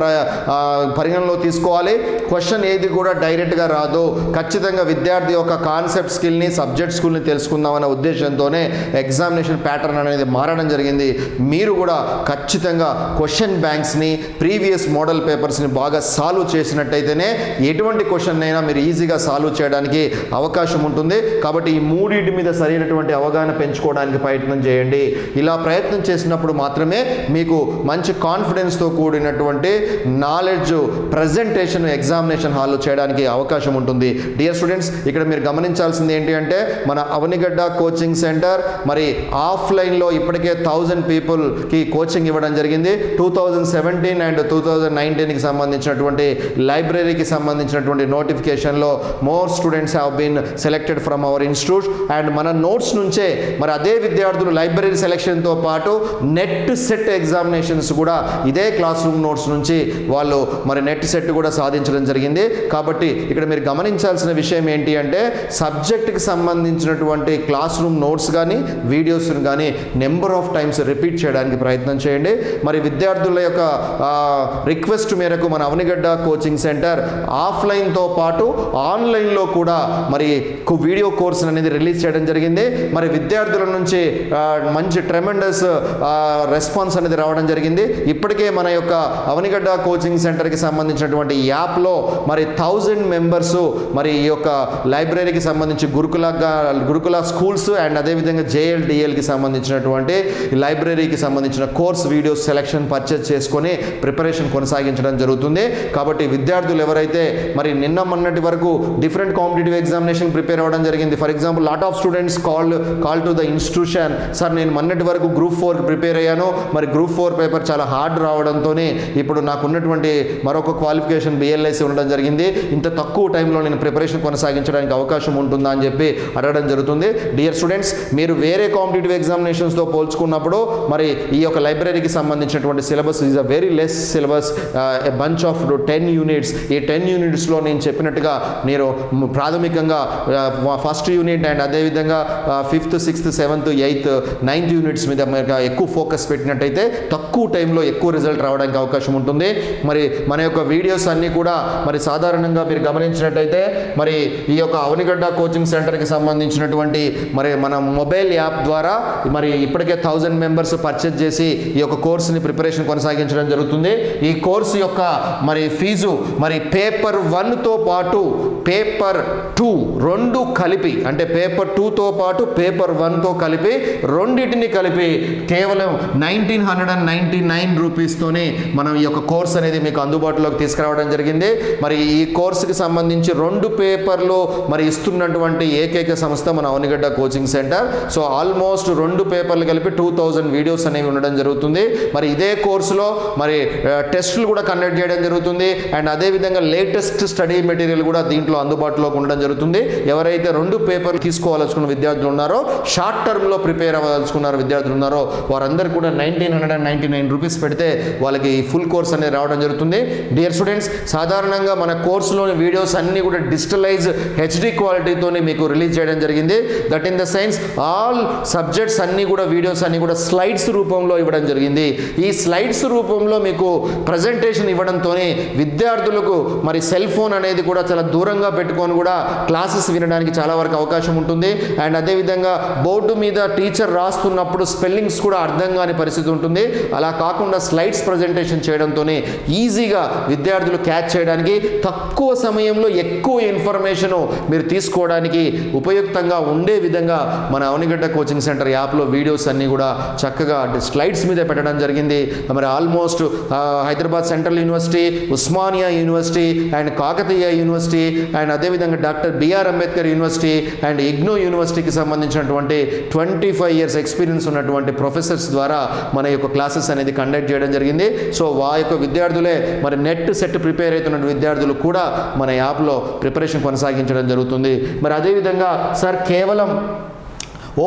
పరిగణలో తీసుకోవాలి. క్వశ్చన్ ఏది కూడా డైరెక్ట్గా రాదు. ఖచ్చితంగా విద్యార్థి యొక్క కాన్సెప్ట్ స్కిల్ని, సబ్జెక్ట్ స్కిల్ని తెలుసుకుందామనే ఉద్దేశంతోనే ఎగ్జామినేషన్ ప్యాటర్న్ అనేది మారడం జరిగింది. మీరు కూడా ఖచ్చితంగా క్వశ్చన్ బ్యాంక్స్ని, ప్రీవియస్ మోడల్ పేపర్స్ని బాగా సాల్వ్ చేసినట్టయితేనే ఎటువంటి క్వశ్చన్ అయినా మీరు ఈజీగా సాల్వ్ చేయడానికి అవకాశం ఉంటుంది. కాబట్టి ఈ మూడింటి మీద సరైనటువంటి అవగాహన పెంచుకోవడానికి ప్రయత్నం చేయండి. ఇలా ప్రయత్నం చేసినప్పుడు మాత్రమే మీకు మంచి కాన్ఫిడెన్స్తో కూడినటువంటి నాలెడ్జ్ ప్రజెంటేషన్ ఎగ్జామినేషన్ హాల్లో చేయడానికి అవకాశం ఉంటుంది. డియర్ స్టూడెంట్స్, ఇక్కడ మీరు గమనించాల్సింది ఏంటి అంటే మన అవనిగడ్డ కోచింగ్ సెంటర్ మరి ఆఫ్లైన్లో ఇప్పటికే 1000 పీపుల్కి కోచింగ్ ఇవ్వడం జరిగింది. 2017 అండ్ 2019కి సంబంధించినటువంటి లైబ్రరీకి సంబంధించినటువంటి నోటిఫికేషన్లో more students have been selected from our institute. And మన నోట్స్ నుంచే మరి అదే విద్యార్థులు లైబ్రరీ సెలెక్షన్తో పాటు నెట్ సెట్ ఎగ్జామినేషన్స్ కూడా ఇదే క్లాస్ రూమ్ నోట్స్ నుంచి వాళ్ళు మరి నెట్ సెట్ కూడా సాధించడం జరిగింది. కాబట్టి ఇక్కడ మీరు గమనించాల్సిన విషయం ఏంటి అంటే సబ్జెక్ట్కి సంబంధించినటువంటి క్లాస్ రూమ్ నోట్స్ కానీ వీడియోస్ని కానీ నెంబర్ ఆఫ్ టైమ్స్ రిపీట్ చేయడానికి ప్రయత్నం చేయండి. మరి విద్యార్థుల యొక్క రిక్వెస్ట్ మేరకు మన అవనిగడ్డ కోచింగ్ సెంటర్ ఆఫ్లైన్తో పాటు ఆన్లైన్లో కూడా మరి వీడియో కోర్స్ అనేది రిలీజ్ చేయడం జరిగింది. మరి విద్యార్థుల నుంచి మంచి ట్రెమెండస్ రెస్పాన్స్ అనేది రావడం జరిగింది. ఇప్పటికే మన యొక్క అవనిగడ్డ కోచింగ్ సెంటర్కి సంబంధించినటువంటి యాప్లో మరి 1000 మెంబర్స్ మరి ఈ యొక్క లైబ్రరీకి సంబంధించి గురుకుల స్కూల్స్ అండ్ అదేవిధంగా JLDLకి సంబంధించినటువంటి లైబ్రరీకి సంబంధించిన కోర్స్ వీడియోస్ సెలెక్షన్ పర్చేజ్ చేసుకొని ప్రిపరేషన్ కొనసాగించడం జరుగుతుంది. కాబట్టి విద్యార్థులు ఎవరైతే మరి నిన్న మొన్నటి వరకు డిఫరెంట్ కాంపిటేటివ్ ఎగ్జామినేషన్ ప్రిపేర్ అవ్వడం జరిగింది. For example lot of students call to the institution, sir నేను మొన్నటి వరకు గ్రూప్ 4కి ప్రిపేర్ అయ్యాను, మరి గ్రూప్ 4 పేపర్ చాలా హార్డ్ రావడంతోనే ఇప్పుడు నాకు ఉన్నటువంటి మరొక క్వాలిఫికేషన్ BLIC ఉండడం జరిగింది, ఇంత తక్కువ టైంలో నేను ప్రిపరేషన్ కొనసాగించడానికి అవకాశం ఉంటుందా అని చెప్పి అడగడం జరుగుతుంది. డియర్ స్టూడెంట్స్, మీరు వేరే కాంపిటేటివ్ ఎగ్జామినేషన్స్తో పోల్చుకున్నప్పుడు మరి ఈ యొక్క లైబ్రరీకి సంబంధించినటువంటి syllabus is a very less syllabus, a bunch of 10 units. ఈ 10 యూనిట్స్లో నేను చెప్పినట్టుగా మీరు ప్రాథమికంగా ఫస్ట్ యూనిట్ అండ్ అదేవిధంగా 5th, 6th, 7th, 8th, 9th units మీద ఎక్కువ ఫోకస్ పెట్టినట్టయితే తక్కువ టైంలో ఎక్కువ రిజల్ట్ రావడానికి అవకాశం ఉంటుంది. మరి మన యొక్క వీడియోస్ అన్నీ కూడా మరి సాధారణంగా మీరు గమనించినట్టయితే మరి ఈ యొక్క అవనిగడ్డ కోచింగ్ సెంటర్కి సంబంధించినటువంటి మరి మన మొబైల్ యాప్ ద్వారా మరి ఇప్పటికే 1000 మెంబర్స్ పర్చేజ్ చేసి ఈ యొక్క కోర్సుని ప్రిపరేషన్ కొనసాగించడం జరుగుతుంది. ఈ కోర్సు యొక్క మరి ఫీజు మరి పేపర్ 1తో పాటు పేపర్ 2 రెండు కలిపి, అంటే పేపర్ 2తో పాటు పేపర్ 1తో కలిపి రెండింటిని కలిపి కేవలం 1999 రూపీస్తోనే మనం ఈ యొక్క కోర్స్ అనేది మీకు అందుబాటులోకి తీసుకురావడం జరిగింది. మరి ఈ కోర్సుకి సంబంధించి 2 పేపర్లు మరి ఇస్తున్నటువంటి ఏకైక సంస్థ మన Avanigadda coaching centre. So almost 2 పేపర్లు కలిపి 2000 వీడియోస్ అనేవి ఉండడం జరుగుతుంది. మరి ఇదే కోర్సులో మరి టెస్టులు కూడా కండక్ట్ చేయడం జరుగుతుంది. అండ్ అదేవిధంగా లేటెస్ట్ స్టడీ మెటీరియల్ కూడా దీంట్లో అందుబాటులోకి ఉండడం జరుగుతుంది. ఎవరైతే 2 పేపర్లు తీసుకోవాలనుకున్న విద్యార్థులు ఉన్నారో, షార్ట్ టర్మ్లో ప్రిపేర్ అవ్వాలనుకున్న విద్యార్థులు ఉన్నారో వారందరూ కూడా 1999 రూపీస్ పెడితే వాళ్ళకి ఈ ఫుల్ కోర్స్ అనేది రావడం జరుగుతుంది. డియర్ స్టూడెంట్స్, సాధారణంగా మన కోర్సులోని వీడియోస్ అన్నీ కూడా డిజిటలైజ్ HD క్వాలిటీతోనే మీకు రిలీజ్ చేయడం జరిగింది. That in the sense all subjects అన్నీ కూడా వీడియోస్ అన్నీ కూడా స్లైడ్స్ రూపంలో ఇవ్వడం జరిగింది. ఈ స్లైడ్స్ రూపంలో మీకు ప్రజెంటేషన్ ఇవ్వడంతోనే విద్యార్థులకు మరి సెల్ ఫోన్ అనేది కూడా చాలా దూరంగా పెట్టుకొని కూడా క్లాసెస్ వినడానికి చాలా వరకు అవకాశం ఉంటుంది. అండ్ అదేవిధంగా బోర్డు మీద టీచర్ రాస్తున్నప్పుడు స్పెల్లింగ్స్ కూడా అర్థం కాని పరిస్థితి ఉంటుంది. అలా కాకుండా స్లైడ్స్ ప్రజెంటేషన్ చేయడంతోనే ఈజీగా విద్యార్థులు క్యాచ్ చేయడానికి, తక్కువ సమయంలో ఎక్కువ ఇన్ఫర్మేషన్ మీరు తీసుకోవడానికి ఉపయుక్తంగా ఉండే విధంగా మన అవనిగడ్డ కోచింగ్ సెంటర్ యాప్లో వీడియోస్ అన్నీ కూడా చక్కగా స్లైడ్స్ మీద పెట్టడం జరిగింది. మరి almost Hyderabad central university, Osmania university and Kakatiya university and అదేవిధంగా doctor BR Ambedkar university and IGNOU యూనివర్సిటీకి సంబంధించినటువంటి 25 years ఎక్స్పీరియన్స్ ఉన్నటువంటి ప్రొఫెసర్స్ ద్వారా మన యొక్క క్లాసెస్ అనేది కండక్ట్ చేయడం జరిగింది. సో ఆ యొక్క విద్యార్థులే మరి నెట్ సెట్ ప్రిపేర్ అవుతున్న విద్యార్థులు కూడా మన యాప్లో ప్రిపరేషన్ కొనసాగించడం జరుగుతుంది. మరి అదేవిధంగా సార్ కేవలం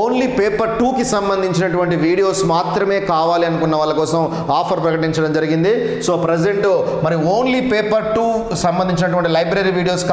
ఓన్లీ పేపర్ 2కి సంబంధించినటువంటి వీడియోస్ మాత్రమే కావాలి అనుకున్న వాళ్ళ కోసం ఆఫర్ ప్రకటించడం జరిగింది. సో ప్రజెంట్ మరి ఓన్లీ పేపర్ 2 సంబంధించినటువంటి లైబ్రరీ వీడియోస్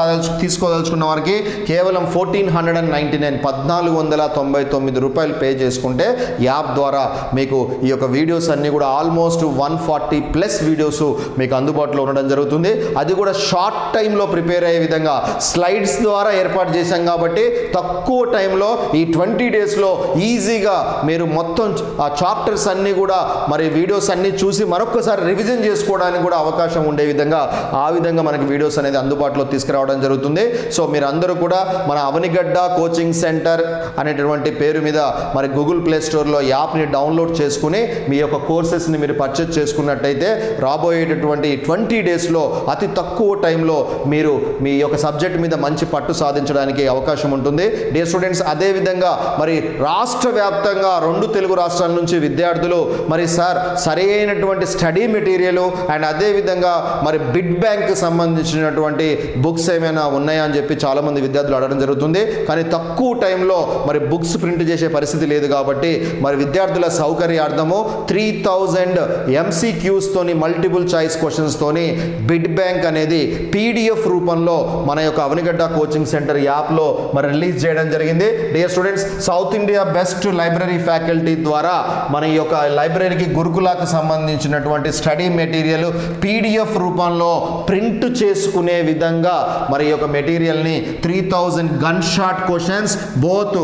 తీసుకోదలుచుకున్న వారికి కేవలం 1499 రూపాయలు పే చేసుకుంటే యాప్ ద్వారా మీకు ఈ యొక్క వీడియోస్ అన్నీ కూడా ఆల్మోస్ట్ 140+ వీడియోస్ మీకు అందుబాటులో ఉండడం జరుగుతుంది. అది కూడా షార్ట్ టైంలో ప్రిపేర్ అయ్యే విధంగా స్లైడ్స్ ద్వారా ఏర్పాటు చేశాం కాబట్టి తక్కువ టైంలో ఈ 20 డేస్లో ఈజీగా మీరు మొత్తం ఆ చాప్టర్స్ అన్నీ కూడా మరి వీడియోస్ అన్నీ చూసి మరొకసారి రివిజన్ చేసుకోవడానికి కూడా అవకాశం ఉండే విధంగా ఆ విధంగా మనకి వీడియోస్ అనేది అందుబాటులో తీసుకురావడం జరుగుతుంది. సో మీరు అందరూ కూడా మన అవనిగడ్డ కోచింగ్ సెంటర్ అనేటటువంటి పేరు మీద మరి గూగుల్ ప్లే స్టోర్లో యాప్ని డౌన్లోడ్ చేసుకుని మీ యొక్క కోర్సెస్ని మీరు పర్చేజ్ చేసుకున్నట్టయితే రాబోయేటటువంటి 20 డేస్లో అతి తక్కువ టైంలో మీరు మీ యొక్క సబ్జెక్ట్ మీద మంచి పట్టు సాధించడానికి అవకాశం ఉంటుంది. డియర్ స్టూడెంట్స్, అదేవిధంగా మరి రాష్ట్ర వ్యాప్తంగా 2 తెలుగు రాష్ట్రాల నుంచి విద్యార్థులు మరి సార్ సరైనటువంటి స్టడీ మెటీరియల్ అండ్ అదేవిధంగా మరి బిడ్ బ్యాంక్ సంబంధించినటువంటి బుక్స్ ఏమైనా ఉన్నాయా అని చెప్పి చాలామంది విద్యార్థులు అడగడం జరుగుతుంది. కానీ తక్కువ టైంలో మరి బుక్స్ ప్రింట్ చేసే పరిస్థితి లేదు కాబట్టి మరి విద్యార్థుల సౌకర్యార్థము 3000 MCQs తోని మల్టిపుల్ చాయిస్ క్వశ్చన్స్ తోని బిడ్ బ్యాంక్ అనేది PDF రూపంలో మన యొక్క అవనిగడ్డ కోచింగ్ సెంటర్ యాప్లో మరి రిలీజ్ చేయడం జరిగింది. Dear students, south India best library faculty ద్వారా మన ఈ యొక్క లైబ్రరీకి గురుకులకు సంబంధించినటువంటి స్టడీ మెటీరియల్ PDF రూపంలో ప్రింట్ చేసుకునే విధంగా మరి ఈ యొక్క మెటీరియల్ని 3000 gun shot questions both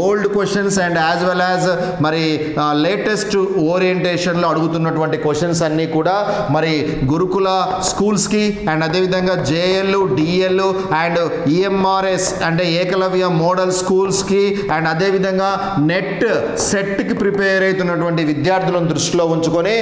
old questions and as well as మరి లేటెస్ట్ ఓరియంటేషన్లో అడుగుతున్నటువంటి క్వశ్చన్స్ అన్నీ కూడా మరి గురుకుల స్కూల్స్కి అండ్ అదేవిధంగా JL, DL అండ్ EMRS అంటే ఏకలవ్య మోడల్ స్కూల్స్కి అండ్ అదేవిధంగా నెట్ సెట్కి ప్రిపేర్ అవుతున్నటువంటి విద్యార్థులను దృష్టిలో ఉంచుకొని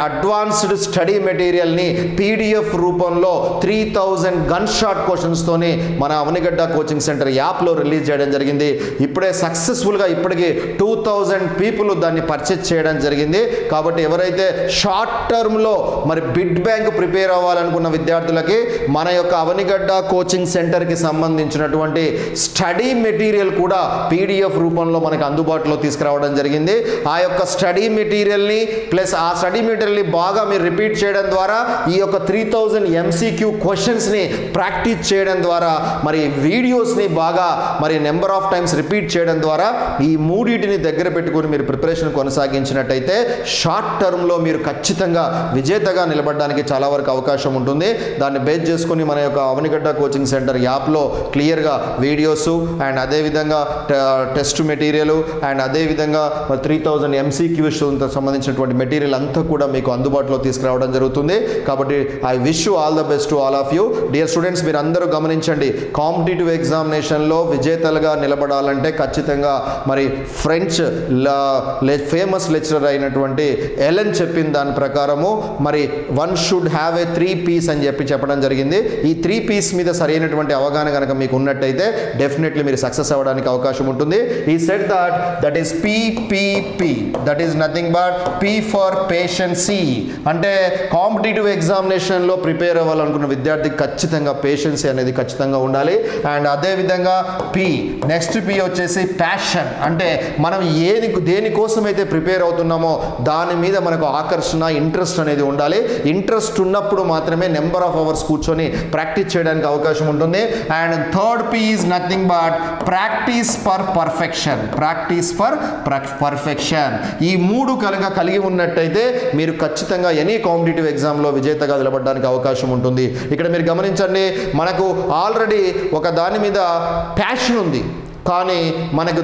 అడ్వాన్స్డ్ స్టడీ మెటీరియల్ని PDF రూపంలో 3000 గన్ షాట్ క్వశ్చన్స్తోని మన అవనిగడ్డ కోచింగ్ సెంటర్ యాప్లో రిలీజ్ చేయడం జరిగింది. ఇప్పుడే సక్సెస్ఫుల్గా ఇప్పటికీ 2000 పీపుల్ దాన్ని పర్చేజ్ చేయడం జరిగింది. కాబట్టి ఎవరైతే షార్ట్ టర్మ్లో మరి బిడ్ బ్యాంక్ ప్రిపేర్ అవ్వాలనుకున్న విద్యార్థులకి మన యొక్క అవనిగడ్డ కోచింగ్ సెంటర్కి సంబంధించినటువంటి స్టడీ మెటీరియల్ కూడా PDF రూపంలో మనకు అందుబాటులో తీసుకురావడం జరిగింది. ఆ యొక్క స్టడీ మెటీరియల్ని ప్లస్ ఆ స్టడీ మెటీరియల్ని బాగా మీరు రిపీట్ చేయడం ద్వారా ఈ యొక్క 3000 MCQ క్వశ్చన్స్ని ప్రాక్టీస్ చేయడం ద్వారా మరి వీడియోస్ని బాగా మరి నెంబర్ ఆఫ్ టైమ్స్ రిపీట్ చేయడం ద్వారా ఈ మూడింటిని దగ్గర పెట్టుకుని మీరు ప్రిపరేషన్ కొనసాగించినట్టయితే షార్ట్ టర్మ్లో మీరు ఖచ్చితంగా విజేతగా నిలబడడానికి చాలా వరకు అవకాశం ఉంటుంది. దాన్ని బేస్ చేసుకుని మన యొక్క అవనిగడ్డ కోచింగ్ సెంటర్ యాప్లో క్లియర్గా వీడియోస్ అండ్ అదేవిధంగా టెస్ట్ మెటీరియల్ అండ్ అదేవిధంగా 3000 MCQs సంబంధించినటువంటి మెటీరియల్ అంతా కూడా మీకు అందుబాటులో తీసుకురావడం జరుగుతుంది. కాబట్టి I wish you all the best to all of you. Dear students, మీరు అందరూ గమనించండి, కాంపిటేటివ్ ఎగ్జామినేషన్లో విజేతలుగా నిలబడాలంటే ఖచ్చితంగా మరి ఫ్రెంచ్ ఫేమస్ లెక్చరర్ అయినటువంటి ఎలెన్ చెప్పిన దాని ప్రకారము మరి 1 షుడ్ హ్యావ్ ఏ 3 P's అని చెప్పడం జరిగింది. ఈ 3 P's మీద సరైనటువంటి అవగాహన కనుక మీకు ఉన్నట్టయితే డెఫినెట్లీ మీరు సక్సెస్ అవ్వడానికి అవకాశం ఉంటుంది. ఈ set that is PPP, that is nothing but P for patience. అంటే కాంపిటేటివ్ ఎగ్జామినేషన్లో ప్రిపేర్ అవ్వాలనుకున్న విద్యార్థికి ఖచ్చితంగా పేషెన్సీ అనేది ఖచ్చితంగా ఉండాలి. అండ్ అదేవిధంగా నెక్స్ట్ P వచ్చేసి ప్యాషన్. అంటే మనం దేనికోసమైతే ప్రిపేర్ అవుతున్నామో దాని మీద మనకు ఆకర్షణ, ఇంట్రెస్ట్ అనేది ఉండాలి. ఇంట్రెస్ట్ ఉన్నప్పుడు మాత్రమే నెంబర్ ఆఫ్ అవర్స్ కూర్చొని ప్రాక్టీస్ చేయడానికి అవకాశం ఉంటుంది. And third P is nothing but practice for perfection. ఈ 3 కనుక కలిగి ఉన్నట్టయితే మీరు ఖచ్చితంగా ఎనీ కాంపిటేటివ్ ఎగ్జామ్లో విజేతగా నిలబడడానికి అవకాశం ఉంటుంది. ఇక్కడ మీరు గమనించండి, మనకు ఆల్రెడీ ఒక దాని మీద ప్యాషన్ ఉంది, కానీ మనకు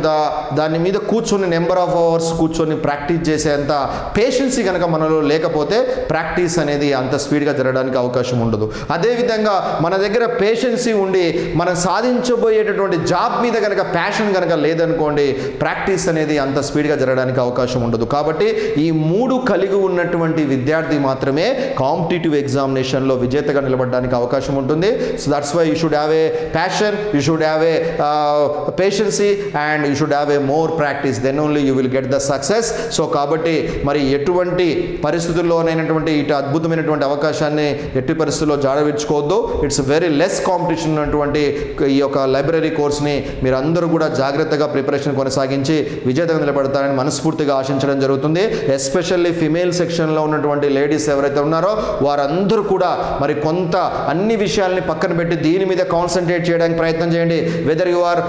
దాని మీద కూర్చొని నెంబర్ ఆఫ్ అవర్స్ కూర్చొని ప్రాక్టీస్ చేసేంత పేషెన్సీ కనుక మనలో లేకపోతే ప్రాక్టీస్ అనేది అంత స్పీడ్గా జరగడానికి అవకాశం ఉండదు. అదేవిధంగా మన దగ్గర పేషెన్సీ ఉండి మనం సాధించబోయేటటువంటి జాబ్ మీద కనుక ప్యాషన్ కనుక లేదనుకోండి, ప్రాక్టీస్ అనేది అంత స్పీడ్గా జరగడానికి అవకాశం ఉండదు. కాబట్టి ఈ 3 కలిగి ఉన్నటువంటి విద్యార్థి మాత్రమే కాంపిటేటివ్ ఎగ్జామినేషన్లో విజేతగా నిలబడడానికి అవకాశం ఉంటుంది. So that's why you should have a passion, you should have a patience and you should have a more practice, then only you will get the success. So కాబట్టి మరి ఎటువంటి పరిస్థితుల్లోనైనటువంటి ఇటు అద్భుతమైనటువంటి అవకాశాన్ని ఎట్టి పరిస్థితుల్లో జాడవించుకోవద్దు. ఇట్స్ వెరీ లెస్ కాంపిటీషన్ ఉన్నటువంటి ఈ యొక్క లైబ్రరీ కోర్స్ని మీరు అందరూ కూడా జాగ్రత్తగా ప్రిపరేషన్ కొనసాగించి విజేతగా నిలబడతారని మనస్ఫూర్తిగా ఆశించడం జరుగుతుంది. ఎస్పెషల్లీ ఫిమేల్ సెక్షన్లో ఉన్నటువంటి లేడీస్ ఎవరైతే ఉన్నారో వారందరూ కూడా మరి కొంత అన్ని విషయాల్ని పక్కన పెట్టి దీని మీద కాన్సన్ట్రేట్ చేయడానికి ప్రయత్నం చేయండి. Whether you are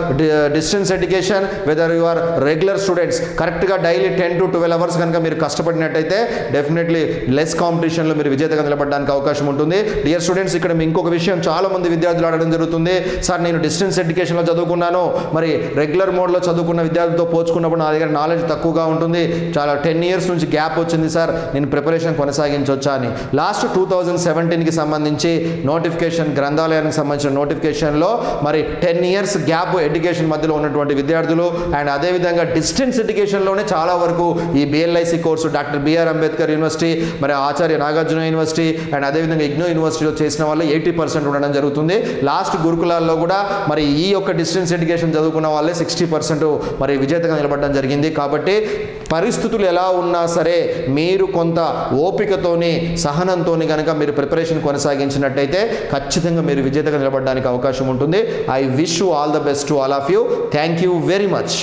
distance education, whether you are regular students, కరెక్ట్గా డైలీ 10 to 12 hours కనుక మీరు కష్టపడినట్టయితే డెఫినెట్లీ లెస్ కాంపిటీషన్లో మీరు విజేతగా నిలబడడానికి అవకాశం ఉంటుంది. డియర్ స్టూడెంట్స్, ఇక్కడ ఇంకొక విషయం చాలా మంది విద్యార్థులు అడగడం జరుగుతుంది, సార్ నేను డిస్టెన్స్ ఎడ్యుకేషన్లో చదువుకున్నాను, మరి రెగ్యులర్ మోడ్లో చదువుకున్న విద్యార్థులతో పోల్చుకున్నప్పుడు నా దగ్గర నాలెడ్జ్ తక్కువగా ఉంటుంది, చాలా 10 years నుంచి గ్యాప్ వచ్చింది సార్, నేను ప్రిపరేషన్ కొనసాగించవచ్చా అని. లాస్ట్ 2017కి సంబంధించి నోటిఫికేషన్, గ్రంథాలయానికి సంబంధించిన నోటిఫికేషన్లో మరి 10 years గ్యాప్ ఎడ్యుకేషన్ మధ్యలో ఉన్నటువంటి విద్యార్థులు అండ్ అదేవిధంగా డిస్టెన్స్ ఎడ్యుకేషన్లోనే చాలా వరకు ఈ BLISc course doctor BR Ambedkar university, మరి ఆచార్య నాగార్జున యూనివర్సిటీ అండ్ అదేవిధంగా ఇగ్నో యూనివర్సిటీలో చేసిన వాళ్ళు 80% ఉండడం జరుగుతుంది. లాస్ట్ గురుకులాల్లో కూడా మరి ఈ యొక్క డిస్టెన్స్ ఎడ్యుకేషన్ చదువుకున్న వాళ్ళే 60% మరి విజేతగా నిలబడడం జరిగింది. కాబట్టి పరిస్థితులు ఎలా ఉన్నా సరే మీరు కొంత ఓపికతోని సహనంతోని కనుక మీరు ప్రిపరేషన్ కొనసాగించినట్టయితే ఖచ్చితంగా మీరు విజేతగా నిలబడడానికి అవకాశం ఉంటుంది. I wish you all the best to all of you. Thank you very much.